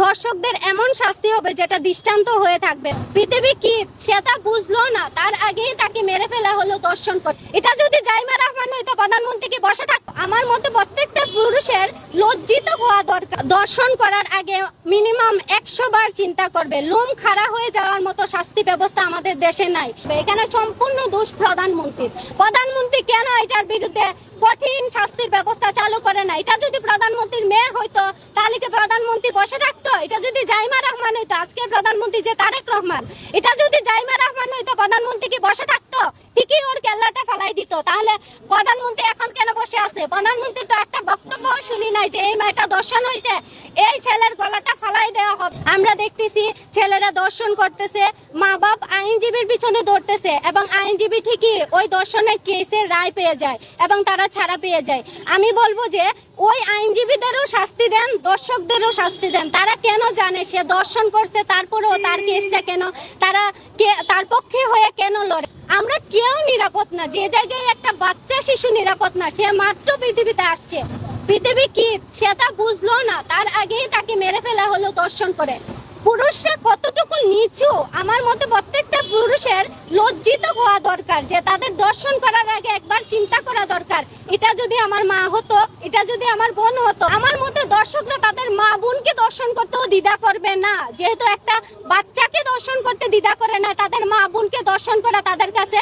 দর্শকদের এমন শাস্তি হবে যেটা দৃষ্টান্ত হয়ে থাকবে। পৃথিবী কি সেটা বুঝলো না, তার আগেই তাকে মেরে ফেলা হলো দর্শন করে। এটা যদি জাইমা রহমান হয়তো প্রধানমন্ত্রী কি বসে থাকতো? আমার মতে প্রত্যেকটা পুরুষের লজ্জিত হওয়া দরকার। দর্শন করার আগে মিনিমাম 100 বার চিন্তা করবে। লোম খাড়া হয়ে যাওয়ার মতো শাস্তি ব্যবস্থা আমাদের দেশে নাই। এখানে সম্পূর্ণ দোষ প্রধানমন্ত্রীর। প্রধানমন্ত্রী কেন এটার বিরুদ্ধে কঠিন শাস্তির ব্যবস্থা চালু করে না? এটা যদি প্রধানমন্ত্রীর মেয়ে হইতো তাহলে কি প্রধানমন্ত্রী বসে থাকতো? এটা যদি জাইমা রহমান হইতো, আজকের প্রধানমন্ত্রী যে তারেক রহমান, এটা যদি জাইমা রহমান হইতো প্রধানমন্ত্রী কি বসে থাকতো? ঠিকই ওর কেল্লাটা ফেলাই দিত। তাহলে প্রধানমন্ত্রী এখন কেন বসে আছে? প্রধানমন্ত্রী তো একটা বক্তব্য শুনি নাই যে এই মেয়েটা দর্শন হয়েছে, এই ছেলের গলাটা ফালাই দেওয়া হবে। আমরা দেখতেছি ছেলেরা দর্শন করতেছে, মা বাপ আইনজীবীর পিছনে দৌড়তেছে এবং আইনজীবী ঠিকই ওই দর্শনের কেসের রায় পেয়ে যায় এবং তারা ছাড়া পেয়ে যায়। আমি বলবো যে ওই আইনজীবীদেরও শাস্তি দেন, দর্শকদেরও শাস্তি দেন। তারা কেন জানে সে দর্শন করছে, তারপরেও তার কেসটা কেন তারা তার পক্ষে হয়ে কেন লড়ে? আমরা কেউ নিরাপদ না। যে জায়গায় একটা বাচ্চা শিশু নিরাপদ না, সে মাত্র পৃথিবীতে আসছে। পৃথিবী কি সেটা বুঝলো না, তার আগেই তাকে মেরে ফেলা হলো দর্শন করে। পুরুষরা কতটুকু নিচু, আমার মতে প্রত্যেকটা পুরুষের লজ্জিত হওয়া দরকার যে তাদের দর্শন করার আগে একবার চিন্তা করা দরকার। এটা যদি আমার মা হতো, এটা যদি আমার বোন হতো। আমার মতে দর্শকরা তাদের মা বোনকে দর্শন করতেও দ্বিধা করবে না। যেহেতু একটা বাচ্চাকে দর্শন করতে দ্বিধা করে না, তাদের মা বোনকে দর্শন করা তাদের কাছে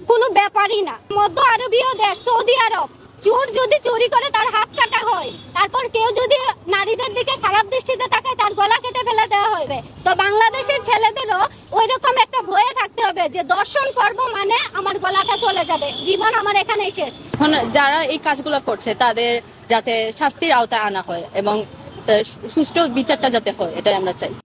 কোনো ব্যাপারই না। মধ্য আরবীয় দেশ সৌদি আরব, চোর যদি চুরি করে তার হাত কাটা হয়, তারপর কেউ যদি নারীদের দিকে খারাপ দৃষ্টিতে তাকায় তার গলা কেটে ফেলে দেওয়া হবে। তো বাংলাদেশের ছেলেদেরও ওই রকম একটা ভয়ে থাকতে হবে যে দর্শন করব মানে আমার গলাটা চলে যাবে, জীবন আমার এখানেই শেষ। এখন যারা এই কাজগুলো করছে তাদের যাতে শাস্তির আওতায় আনা হয় এবং সুষ্ঠু বিচারটা যাতে হয়, এটাই আমরা চাই।